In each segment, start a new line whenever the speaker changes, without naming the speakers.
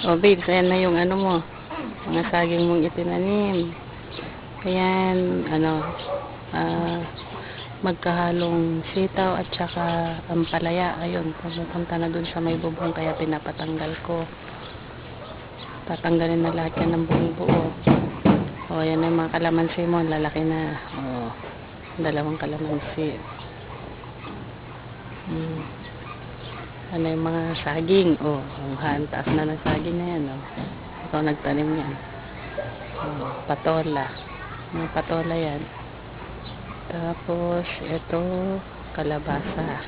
Oh, babes, ayan na yung ano mo. Mga saging mong itinanim. Ayan, magkahalong sitaw at saka ampalaya. Ayun, pumupunta na dun sa may bubong kaya pinapatanggal ko. Tatanggalin na lahat yan ng buong buo. O, ayan na yung mga kalamansi mo. Lalaki na. O, dalawang kalamansi. Ano yung mga saging. O, ang taas na ng saging na yan. O. Ikaw nagtanim yan. O, patola. Mga patola yan. Tapos, ito, kalabasa.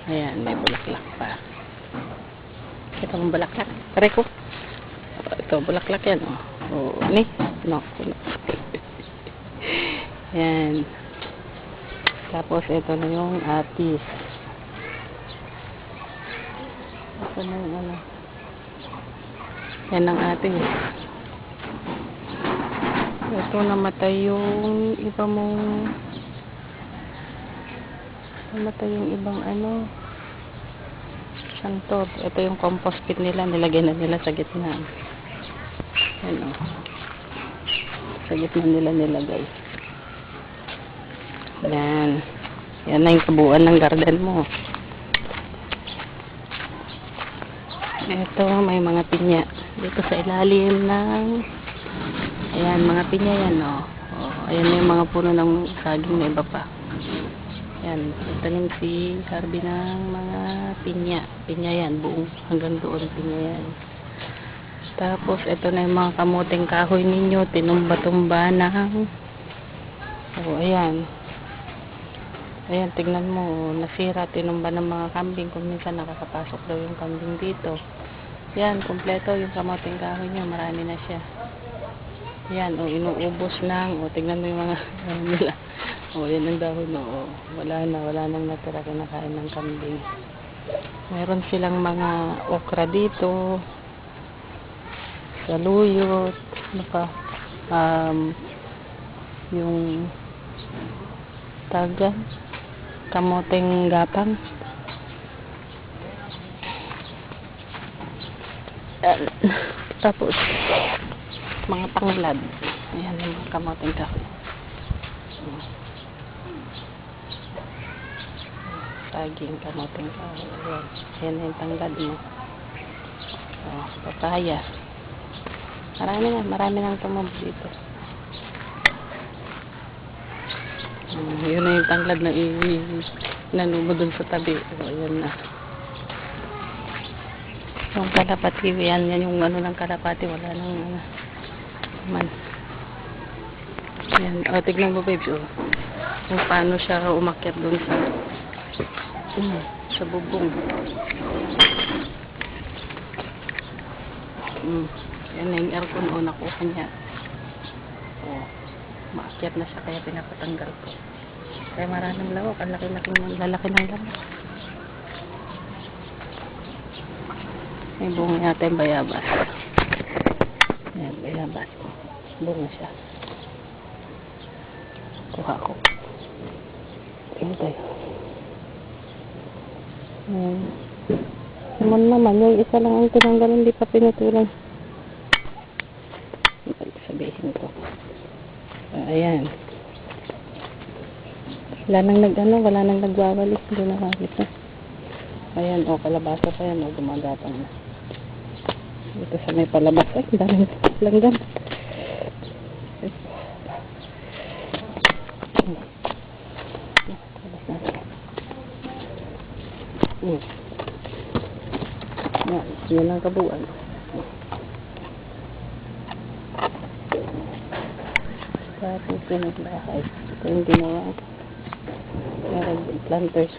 Ayan, may bulaklak pa. Ito ang bulaklak. Pare ko. Ito, bulaklak yan. O, ni? No. Ayan. Tapos, ito na yung atis. Ito na yung ano. Yan ang atis. Ito namatay yung iba mong namatay yung ibang ano santor. Ito yung compost pit nila, nilagyan na nila sa gitna. Yan o, sa gitna nila nilagay. Yan na yung kabuuan ng garden mo. Ito may mga pinya dito sa ilalim ng ayan, mga pinya yan, o. Ayan na yung mga puno ng saging na iba pa. Ayan, tanim si Harvey ng mga pinya. Pinya yan, buong hanggang doon pinya yan. Tapos, ito na yung mga kamuting kahoy ninyo, tinumba-tumba ng ayan. Ayan, tignan mo, nasira, tinumba ng mga kambing. Kung minsan nakakapasok daw yung kambing dito. Ayan, kompleto yung kamuting kahoy nyo, marami na siya. Yan, o, inuubos ng, o, tignan mo yung mga, nila. O, yan ang dahon, o, wala nang natira kinakain ng kambing. Meron silang mga okra dito, saluyot, yung taga, kamoting gapang. Tapos, mga tanglad. Ayan yung mga kamoting kahoy. Saging, kamoting kahoy. Ayan yung tanglad mo. Papaya. Marami nang tumubo dito. Yun na yung tanglad na nanubo dun sa tabi. Ayan na. Yung kalapati, yan yung ano ng kalapati. Wala nang man. Yan. O, tignan mo, babes, o. Kung paano siya umakyat doon sa bubong. Yan na yung aircon, o, nakuha niya. O, maakyat na siya, kaya pinapatanggal ko. Kaya maraming lawak. Ang lalaki ng lamok. May bunga yata yung bayabas. Ayan, bayabas. Bunga siya. Kuha ko. Tingnan tayo. Naman, yung isa lang ang tinanggal, hindi pa pinutulan. Sabihin ko. Ayan. Wala nang nagwawalis. Hindi nakakita. Ayan, o, kalabasa pa yan, o, gumagapang na. Dito sa may palabas. Ay, daming langgam. Yan ang kabuuan. Tapos pinagbahay. Ito yung ginawa. Meron yung planters.